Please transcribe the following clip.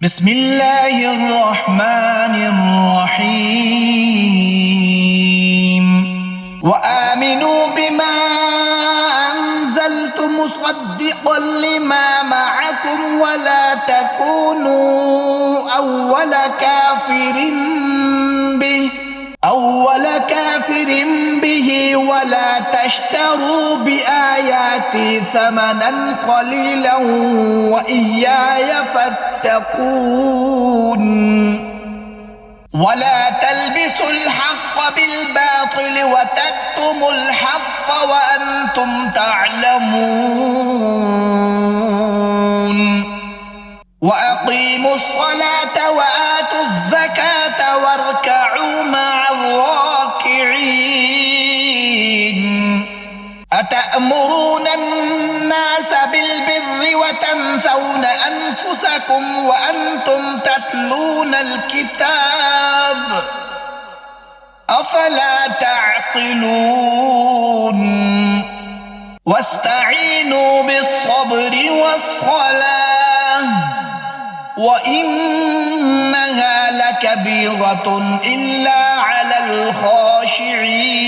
بسم الله الرحمن الرحيم وآمنوا بما أنزلت مصدقا لما معكم ولا تكونوا أول كافر به ولا تشتروا بآياتي ثمنا قليلا وإياي فاتقون ولا تلبسوا الحق بالباطل وتكتموا الحق وأنتم تعلمون وأقيموا الصلاة وآتوا الزكاة واركعوا مع الراكعين أتأمرون الناس بالبر وتنسون أنفسكم وأنتم تتلون الكتاب أفلا تعقلون واستعينوا بالصبر والصلاة وإنها لكبيرة إلا على الخاشعين